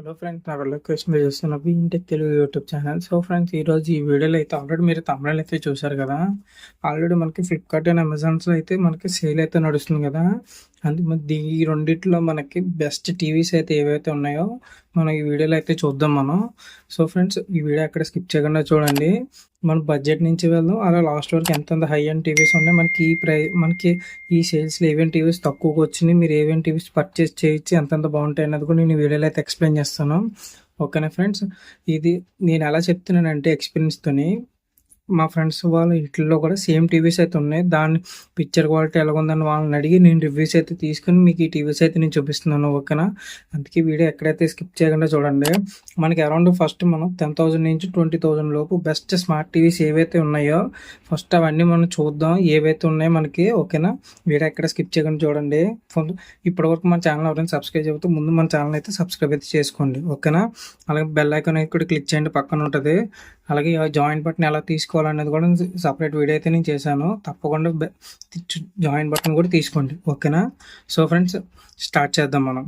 Hello friends, నా location మీరు చూస్తున్న intake Telugu YouTube channel. So friends, ఈరోజు ఈ వీడియోలో అయితే ఆల్రెడీ మీరు తమిళ అయితే చూశారు కదా. ఆల్రెడీ మనకి ఫ్లిప్కార్ట్ అండ్ అమెజాన్స్లో అయితే మనకి సేల్ అయితే నడుస్తుంది కదా. ఈ రెండిట్లో మనకి బెస్ట్ టీవీస్ అయితే ఏవైతే ఉన్నాయో మనం ఈ వీడియోలో అయితే చూద్దాం మనం. సో ఫ్రెండ్స్, ఈ వీడియో అక్కడ స్కిప్ చేయకుండా చూడండి. మన బడ్జెట్ నుంచి వెళ్దాం, అలా లాస్ట్ వరకు ఎంత హై అండ్ టీవీస్ ఉన్నాయి, మనకి ఈ సేల్స్లో ఏవేం టీవీస్ తక్కువగా వచ్చినాయి, మీరు ఏవేం టీవీస్ పర్చేస్ చేయొచ్చు, ఎంతెంత బాగుంటాయి అన్నది కూడా నేను ఈ వీడియోలో అయితే ఎక్స్ప్లెయిన్ చేస్తాను. ఓకేనా ఫ్రెండ్స్, ఇది నేను ఎలా చెప్తున్నానంటే ఎక్స్పీరియన్స్తోని, మా ఫ్రెండ్స్ వాళ్ళ ఇంట్లో కూడా సేమ్ టీవీస్ అయితే ఉన్నాయి. దాని పిక్చర్ క్వాలిటీ ఎలాగుందని వాళ్ళని అడిగి నేను రివ్యూస్ అయితే తీసుకుని మీకు ఈ టీవీస్ అయితే నేను చూపిస్తున్నాను. ఓకేనా, అందుకే వీడియో ఎక్కడైతే స్కిప్ చేయకుండా చూడండి. మనకి అరౌండ్ ఫస్ట్ మనం 10,000 నుంచి 20,000 లోపు బెస్ట్ స్మార్ట్ టీవీస్ ఏవైతే ఉన్నాయో ఫస్ట్ అవన్నీ మనం చూద్దాం, ఏవైతే ఉన్నాయో మనకి. ఓకేనా, వీడియో ఎక్కడ స్కిప్ చేయకుండా చూడండి. ఇప్పటివరకు మన ఛానల్ ఎవరైనా సబ్స్క్రైబ్ చెబుతూ ముందు మన ఛానల్ అయితే సబ్స్క్రైబ్ అయితే చేసుకోండి. ఓకేనా, అలాగే బెల్ ఐకాన్ అయితే కూడా క్లిక్ చేయండి, పక్కన ఉంటుంది. అలాగే జాయిన్ బటన్ ఎలా తీసుకోవాలనేది కూడా సపరేట్ వీడియో అయితే నేను చేశాను. తప్పకుండా జాయిన్ బటన్ కూడా తీసుకోండి. ఓకేనా, సో ఫ్రెండ్స్ స్టార్ట్ చేద్దాం మనం.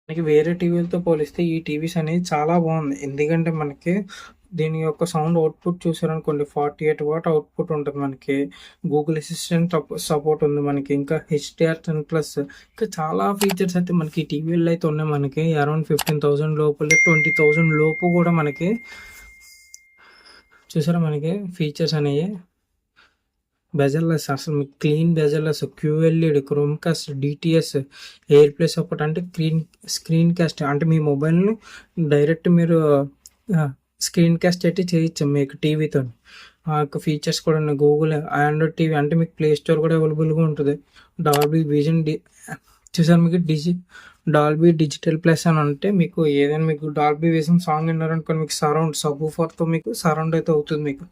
మనకి వేరే టీవీలతో పోలిస్తే ఈ టీవీస్ అనేది చాలా బాగుంది. ఎందుకంటే మనకి దీని యొక్క సౌండ్ అవుట్పుట్ చూసారనుకోండి, 48 వాట్ అవుట్పుట్ ఉంటుంది మనకి. గూగుల్ అసిస్టెంట్ సపోర్ట్ ఉంది మనకి, ఇంకా HDR10+, ఇంకా చాలా ఫీచర్స్ అయితే మనకి ఈ టీవీలో అయితే ఉన్నాయి. మనకి అరౌండ్ 15,000 లోపల 20,000 లోపు కూడా మనకి చూసారా మనకి ఫీచర్స్ అనేవి. బెజర్లెస్, అసలు మీకు clean bezel-less, QLED, Chromecast, DTS, air play support, అంటే స్క్రీన్ కాస్ట్, అంటే మీ మొబైల్ని డైరెక్ట్ మీరు స్క్రీన్ కాస్ట్ అయితే చేయొచ్చు మీకు టీవీతో. ఆ యొక్క ఫీచర్స్ కూడా ఉన్నాయి. గూగుల్ ఆండ్రాయిడ్ టీవీ అంటే మీకు ప్లే స్టోర్ కూడా అవైలబుల్గా ఉంటుంది. డాల్బీ విజన్ చూసారు మీకు డాల్బీ డిజిటల్ ప్లస్ అని అంటే మీకు ఏదైనా మీకు డాల్బీ విజన్ సాంగ్ విన్నారనుకోండి, మీకు సబ్-వూఫర్తో మీకు సరౌండ్ అయితే అవుతుంది. మీకు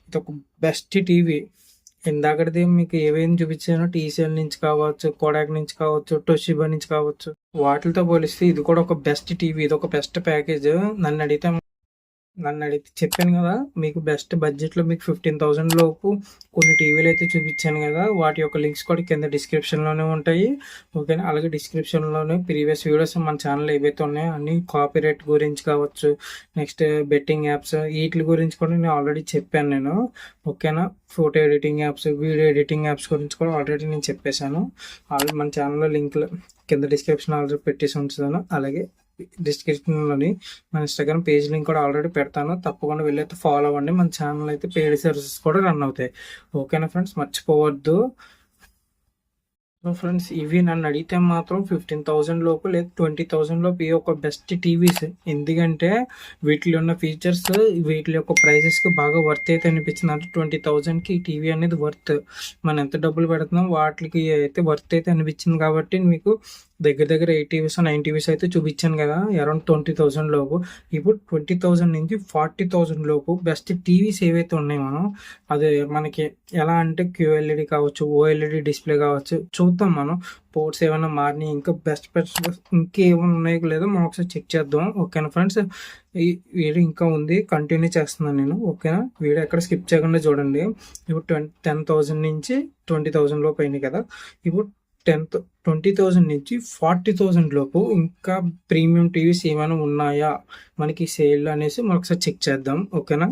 ఇది ఒక బెస్ట్ టీవీ. ఇందాకటిది మీకు ఏవేమి చూపించానో TCL నుంచి కావచ్చు, కోడాక్ నుంచి కావచ్చు, టోషిబా నుంచి కావచ్చు, వాటితో పోలిస్తే ఇది కూడా ఒక బెస్ట్ టీవీ. ఇది ఒక బెస్ట్ ప్యాకేజ్. నన్ను అడిగితే చెప్పాను కదా, మీకు బెస్ట్ బడ్జెట్లో మీకు 15,000 లోపు కొన్ని టీవీలు అయితే చూపించాను కదా. వాటి యొక్క లింక్స్ కూడా కింద డిస్క్రిప్షన్లోనే ఉంటాయి. ఓకేనా, అలాగే డిస్క్రిప్షన్లోనే ప్రీవియస్ వీడియోస్ మన ఛానల్ ఏవైతే ఉన్నాయో అన్ని కాపీరైట్ గురించి కావచ్చు, నెక్స్ట్ బెట్టింగ్ యాప్స్, వీటి గురించి కూడా నేను ఆల్రెడీ చెప్పాను నేను. ఓకేనా, photo editing apps, video editing apps గురించి కూడా ఆల్రెడీ నేను చెప్పేశాను. ఆల్రెడీ మన ఛానల్లో లింక్లు కింద డిస్క్రిప్షన్ ఆల్రెడీ పెట్టేసి ఉంచుతాను. అలాగే డిస్క్రిప్షన్లోని మన ఇన్స్టాగ్రామ్ పేజ్ లింక్ కూడా ఆల్రెడీ పెడతాను. తప్పకుండా వెళ్ళైతే ఫాలో అవ్వండి. మన ఛానల్ అయితే పెయిడ్ సర్వీసెస్ కూడా రన్ అవుతాయి. ఓకేనా ఫ్రెండ్స్, మర్చిపోవద్దు. సో ఫ్రెండ్స్, ఇవి నన్ను అడిగితే మాత్రం 15,000 లోపు లేదా 20,000 లోపు ఈ ఒక బెస్ట్ టీవీస్. ఎందుకంటే వీటిలో ఉన్న ఫీచర్స్ వీటి యొక్క ప్రైజెస్కి బాగా వర్త్ అయితే అనిపించింది. అంటే 20,000కి ఈ టీవీ అనేది వర్త్. మనం ఎంత డబ్బులు పెడుతున్నాం వాటికి అయితే వర్త్ అయితే అనిపించింది. కాబట్టి మీకు దగ్గర దగ్గర 8 టీవీస్ 9 టీవీస్ అయితే చూపించాను కదా, అరౌండ్ 20,000 లోపు. ఇప్పుడు 20,000 నుంచి 40,000 లోపు బెస్ట్ టీవీస్ ఏవైతే ఉన్నాయో మనం అది మనకి ఎలా అంటే QLED కావచ్చు, OLED డిస్ప్లే కావచ్చు, చూద్దాం మనం. పోర్ట్స్ ఏమైనా మారినాయి, ఇంకా బెస్ట్ ఇంకేమైనా ఉన్నాయో లేదో మనం ఒకసారి చెక్ చేద్దాం. ఓకేనా ఫ్రెండ్స్, ఈ వీడియో ఇంకా ఉంది, కంటిన్యూ చేస్తున్నాను నేను. ఓకేనా, వీడియో ఎక్కడ స్కిప్ చేయకుండా చూడండి. ఇప్పుడు 10,000 నుంచి 20,000 లోపు అయింది కదా. ఇప్పుడు 20,000 నుంచి 40,000 లోపు ఇంకా ప్రీమియం టీవీస్ ఏమైనా ఉన్నాయా మనకి సేల్ అనేసి మనం ఒకసారి చెక్ చేద్దాం. ఓకేనా,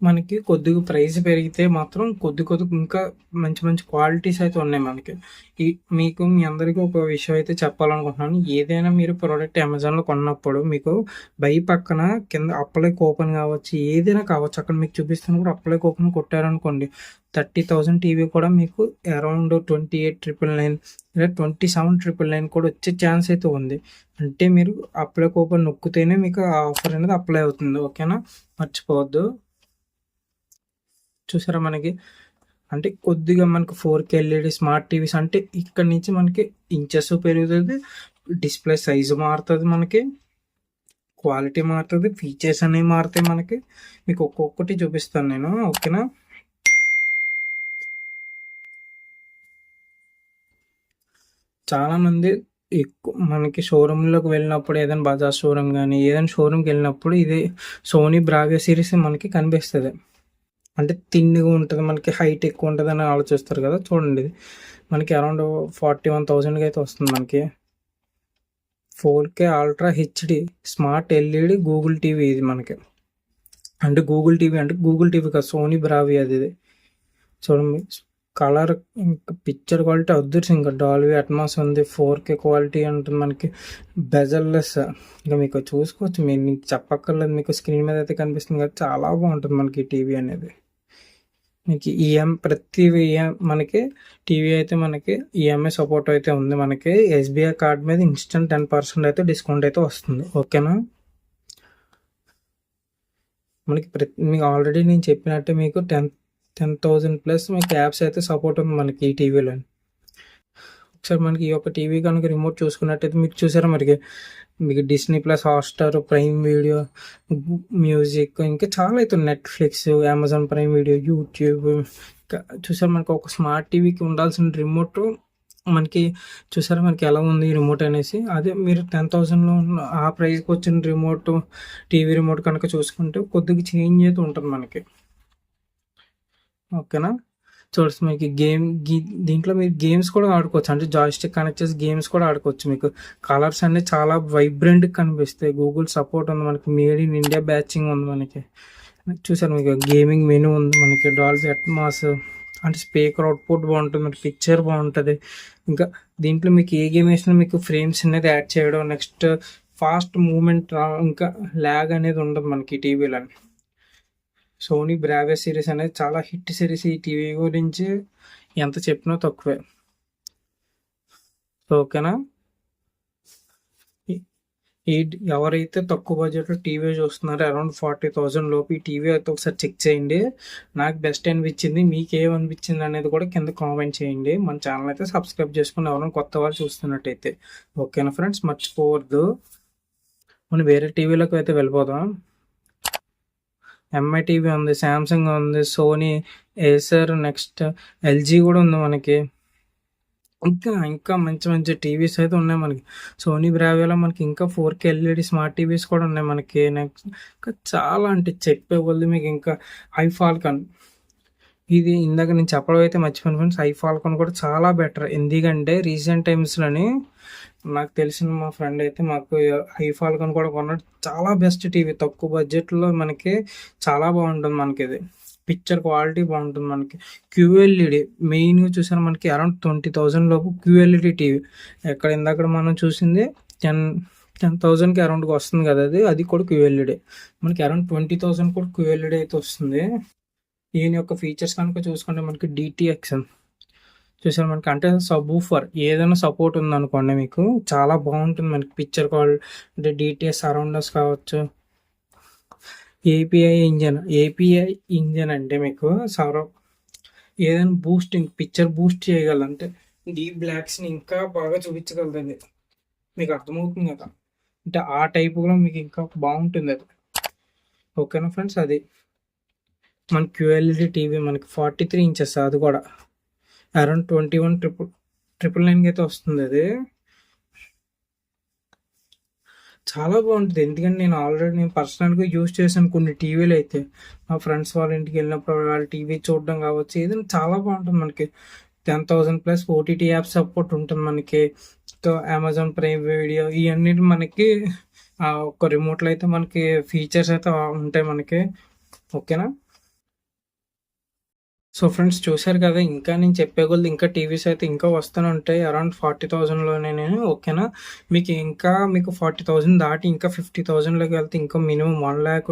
మనకి కొద్దిగా ప్రైస్ పెరిగితే మాత్రం కొద్ది ఇంకా మంచి మంచి క్వాలిటీస్ అయితే ఉన్నాయి మనకి. మీకు మీ అందరికీ ఒక విషయం అయితే చెప్పాలనుకుంటున్నాను. ఏదైనా మీరు ప్రోడక్ట్ అమెజాన్లో కొన్నప్పుడు మీకు బై పక్కన కింద అప్లై కూపన్ కావచ్చు, ఏదైనా కావచ్చు, అక్కడ మీకు చూపిస్తున్నప్పుడు అప్లై కూపన్ కొట్టారనుకోండి, 30,000 టీవీ కూడా మీకు అరౌండ్ 28,999 లేదా 27,999 కూడా వచ్చే ఛాన్స్ అయితే ఉంది. అంటే మీరు అప్లై కూపన్ నొక్కితేనే మీకు ఆ ఆఫర్ అనేది అప్లై అవుతుంది. ఓకేనా, మర్చిపోవద్దు. చూసారా మనకి అంటే కొద్దిగా మనకి 4K LED స్మార్ట్ టీవీస్ అంటే ఇక్కడ నుంచి మనకి ఇంచెస్ పెరుగుతుంది, డిస్ప్లే సైజు మారుతుంది, మనకి క్వాలిటీ మారుతుంది, ఫీచర్స్ అనేవి మారుతాయి మనకి. మీకు ఒక్కొక్కటి చూపిస్తాను నేను. ఓకేనా, చాలామంది ఎక్కువ మనకి షోరూంలోకి వెళ్ళినప్పుడు ఏదైనా బజాజ్ షోరూమ్ కానీ ఏదైనా షోరూమ్కి వెళ్ళినప్పుడు ఇదే సోనీ బ్రావియా సిరీస్ మనకి కనిపిస్తుంది. అంటే తిన్నిగా ఉంటుంది, మనకి హైట్ ఎక్కువ ఉంటుంది అని ఆలోచిస్తారు కదా. చూడండి ఇది మనకి అరౌండ్ 41,000కి అయితే వస్తుంది. మనకి 4K ultra HD smart LED Google TV ఇది మనకి. అంటే గూగుల్ టీవీ అంటే గూగుల్ టీవీ కాదు, సోనీ బ్రావియా అది. ఇది చూడండి కలర్ ఇంకా పిక్చర్ క్వాలిటీ అద్దర్స్, ఇంకా డాల్బీ అట్మాస్ ఉంది, 4K క్వాలిటీ ఉంటుంది మనకి, బెజల్లెస్. ఇంకా మీకు చూసుకోవచ్చు, మీకు చెప్పక్కర్లేదు, మీకు స్క్రీన్ మీద అయితే కనిపిస్తుంది కదా, చాలా బాగుంటుంది మనకి టీవీ అనేది. మీకు ప్రతి మనకి టీవీ అయితే మనకి ఈఎంఐ సపోర్ట్ అయితే ఉంది. మనకి ఎస్బీఐ కార్డ్ మీద ఇన్స్టెంట్ 10% అయితే డిస్కౌంట్ అయితే వస్తుంది. ఓకేనా, మనకి మీకు ఆల్రెడీ నేను చెప్పినట్టే మీకు 10,000 ప్లస్ మీకు యాప్స్ అయితే సపోర్ట్ ఉంది మనకి ఈ టీవీలో. ఒకసారి మనకి ఈ యొక్క టీవీ కనుక రిమోట్ చూసుకున్నట్టయితే మీకు చూసారా మీకు Disney plus, Hotstar, prime video, music, ఇంకా చాలా అయితే Netflix, Amazon prime video, YouTube. ఇంకా చూసారు మనకి ఒక స్మార్ట్ టీవీకి ఉండాల్సిన రిమోట్ మనకి చూసారా మనకి ఎలా ఉంది ఈ రిమోట్ అనేసి. అదే మీరు 10,000లో ఆ ప్రైస్కి వచ్చిన రిమోట్, టీవీ రిమోట్ కనుక చూసుకుంటే కొద్దిగా చేంజ్ అయితే ఉంటుంది మనకి. ఓకేనా, చూడండి మీకు దీంట్లో మీరు గేమ్స్ కూడా ఆడుకోవచ్చు. అంటే జాయిస్టిక్ కనెక్ట్ చేసి గేమ్స్ కూడా ఆడుకోవచ్చు. మీకు కలర్స్ అన్నీ చాలా వైబ్రెంట్గా కనిపిస్తాయి. గూగుల్ సపోర్ట్ ఉంది మనకి, మేడ్ ఇన్ ఇండియా బ్యాచింగ్ ఉంది మనకి. చూసారు మీకు గేమింగ్ మెనూ ఉంది మనకి, డాల్బీ అట్మాస్, అంటే స్పీకర్ అవుట్పుట్ బాగుంటుంది, మనకి పిక్చర్ బాగుంటుంది. ఇంకా దీంట్లో మీకు ఏ గేమ్ వేసినా మీకు ఫ్రేమ్స్ అనేది యాడ్ చేయడం, నెక్స్ట్ ఫాస్ట్ మూమెంట్, ఇంకా ల్యాగ్ అనేది ఉండదు మనకి టీవీలో. సోనీ బ్రావియా సిరీస్ అనేది చాలా హిట్ సిరీస్. ఈ టీవీ గురించి ఎంత చెప్పినా తక్కువే. ఓకేనా, ఎవరైతే తక్కువ బడ్జెట్లో టీవీ చూస్తున్నారో అరౌండ్ 40,000 లోపు ఈ టీవీ అయితే ఒకసారి చెక్ చేయండి. నాకు బెస్ట్ అనిపించింది, మీకు ఏమనిపించింది అనేది కూడా కింద కామెంట్ చేయండి. మన ఛానల్ అయితే సబ్స్క్రైబ్ చేసుకుని ఎవరైనా కొత్త వాళ్ళు చూస్తున్నట్టయితే. ఓకేనా ఫ్రెండ్స్, మర్చిపోవద్దు. మనం వేరే టీవీలోకి అయితే వెళ్ళిపోదాం. ఎంఐ టీవీ ఉంది, శాంసంగ్ ఉంది, సోనీ, ఏసర్, నెక్స్ట్ ఎల్జీ కూడా ఉంది మనకి. ఇంకా మంచి మంచి టీవీస్ అయితే ఉన్నాయి మనకి. సోనీ బ్రావియాలో మనకి ఇంకా 4K ఎల్ఈడి స్మార్ట్ టీవీస్ కూడా ఉన్నాయి మనకి. నెక్స్ట్ ఇంకా చాలా అంటే చెప్పే కొద్ది మీకు ఇంకా ఐఫాల్కన్, ఇది ఇందాక నేను చెప్పడం అయితే మర్చిపోయాను ఫ్రెండ్స్. ఐఫాల్కన్ కూడా చాలా బెటర్. ఎందుకంటే రీసెంట్ టైమ్స్లోని నాకు తెలిసిన మా ఫ్రెండ్ అయితే మాకు ఐఫాల్కన్ కూడా కొన్నాడు. చాలా బెస్ట్ టీవీ, తక్కువ బడ్జెట్లో మనకి చాలా బాగుంటుంది మనకి. ఇది పిక్చర్ క్వాలిటీ బాగుంటుంది మనకి. క్యూఎల్ఈడి మెయిన్గా చూసారు మనకి అరౌండ్ 20,000 లోపు క్యూఎల్ఈడి టీవీ. ఎక్కడ ఇందాక మనం చూసింది 10,000కి అరౌండ్కి వస్తుంది కదా, అది కూడా క్యూఎల్ఈడి. మనకి అరౌండ్ 20,000 కూడా క్యూఎల్ఈడి అయితే వస్తుంది. దీని యొక్క ఫీచర్స్ కనుక చూసుకుంటే మనకి డిటిఎక్స్ చూసారు మనకి, అంటే సబ్ ఊఫర్ ఏదైనా సపోర్ట్ ఉందనుకోండి మీకు చాలా బాగుంటుంది మనకి. పిక్చర్ క్వాలిటీ అంటే డిటిఎస్ సరౌండర్స్ కావచ్చు. ఏపీఐ ఇంజన్ అంటే మీకు ఏదైనా బూస్టింగ్ పిక్చర్ బూస్ట్ చేయగలదు, అంటే డీప్ బ్లాక్స్ని ఇంకా బాగా చూపించగలదు. మీకు అర్థమవుతుంది కదా, అంటే ఆ టైపులో మీకు ఇంకా బాగుంటుంది అది. ఓకేనా ఫ్రెండ్స్, అది మన క్యూఎల్ఈడి టీవీ మనకి 43 ఇంచెస్, అది కూడా అరౌండ్ 21,999 అయితే వస్తుంది. అది చాలా బాగుంటుంది. ఎందుకంటే నేను పర్సనల్గా యూజ్ చేశాను కొన్ని టీవీలు అయితే. మా ఫ్రెండ్స్ వాళ్ళ ఇంటికి వెళ్ళినప్పుడు వాళ్ళ టీవీ చూడడం కావచ్చు, ఏదైనా చాలా బాగుంటుంది మనకి. 10,000 ప్లస్ ఓటీటీ యాప్ సపోర్ట్ ఉంటుంది మనకి. అమెజాన్ ప్రైమ్ వీడియో ఇవన్నీ మనకి ఒక రిమోట్లో అయితే మనకి ఫీచర్స్ అయితే ఉంటాయి మనకి. ఓకేనా, సో ఫ్రెండ్స్ చూశారు కదా, ఇంకా నేను చెప్పే కొద్ది ఇంకా టీవీస్ అయితే ఇంకా వస్తూనే ఉంటాయి అరౌండ్ 40,000లోనే. ఓకేనా, మీకు 40,000 దాటి ఇంకా 50,000లోకి వెళ్తే ఇంకా మినిమం 1 lakh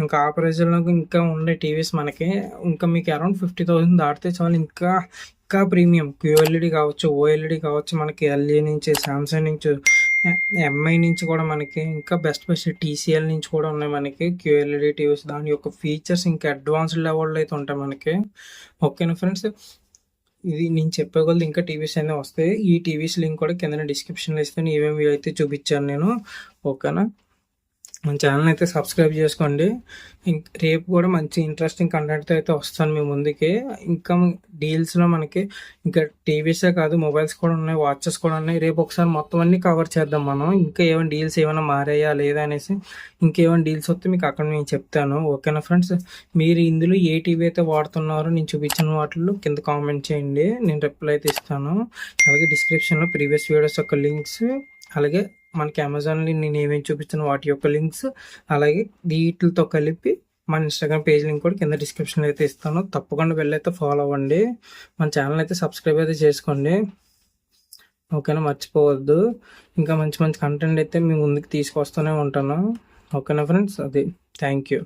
ఇంకా ఆ ప్రైజ్లో ఇంకా ఉండే టీవీస్ మనకి. ఇంకా మీకు అరౌండ్ 50,000 దాటితే చాలు. ఇంకా ప్రీమియం క్యూఎల్ఈడి కావచ్చు, ఓఎల్ఈడి కావచ్చు, మనకి ఎల్జీ నుంచి, శాంసంగ్ నుంచి, ఎంఐ నుంచి కూడా మనకి, ఇంకా బెస్ట్ టీసీఎల్ నుంచి కూడా ఉన్నాయి మనకి క్యూఎల్ఈడి టీవీస్. దాని యొక్క ఫీచర్స్ ఇంకా అడ్వాన్స్డ్ లెవెల్లో అయితే ఉంటాయి మనకి. ఓకేనా ఫ్రెండ్స్, ఇది నేను చెప్పగలదు ఇంకా టీవీస్ అయినా వస్తాయి. ఈ టీవీస్ లింక్ కూడా కింద డిస్క్రిప్షన్లో ఇస్తాను, ఏమేమి అయితే చూపించాను నేను. ఓకేనా, మన ఛానల్ అయితే సబ్స్క్రైబ్ చేసుకోండి. రేపు కూడా మంచి ఇంట్రెస్టింగ్ కంటెంట్తో అయితే వస్తాను మీ ముందుకి. ఇంకా డీల్స్లో మనకి ఇంకా టీవీసే కాదు, మొబైల్స్ కూడా ఉన్నాయి, వాచెస్ కూడా ఉన్నాయి. రేపు ఒకసారి మొత్తం అన్ని కవర్ చేద్దాం మనం. ఇంకా ఏమైనా డీల్స్ ఏమైనా మారాయా లేదా అనేసి, ఇంకేమైనా డీల్స్ వస్తే మీకు అక్కడ నేను చెప్తాను. ఓకేనా ఫ్రెండ్స్, మీరు ఇందులో ఏ టీవీ అయితే వాడుతున్నారో నేను చూపించిన వాటిల్లో కింద కామెంట్ చేయండి, నేను రిప్లై అయితే ఇస్తాను. అలాగే డిస్క్రిప్షన్లో ప్రీవియస్ వీడియోస్ యొక్క లింక్స్, అలాగే మనకి అమెజాన్లో నేను ఏమేమి చూపించిన వాటి యొక్క లింక్స్, అలాగే వీటితో కలిపి మన ఇన్స్టాగ్రామ్ పేజ్ లింక్ కూడా కింద డిస్క్రిప్షన్లో అయితే ఇస్తాను. తప్పకుండా వెళ్ళైతే ఫాలో అవ్వండి. మన ఛానల్ అయితే సబ్స్క్రైబ్ అయితే చేసుకోండి. ఓకేనా, మర్చిపోవద్దు. ఇంకా మంచి మంచి కంటెంట్ అయితే మీ ముందుకు తీసుకొస్తూనే ఉంటాను. ఓకేనా ఫ్రెండ్స్, అది థ్యాంక్ యూ.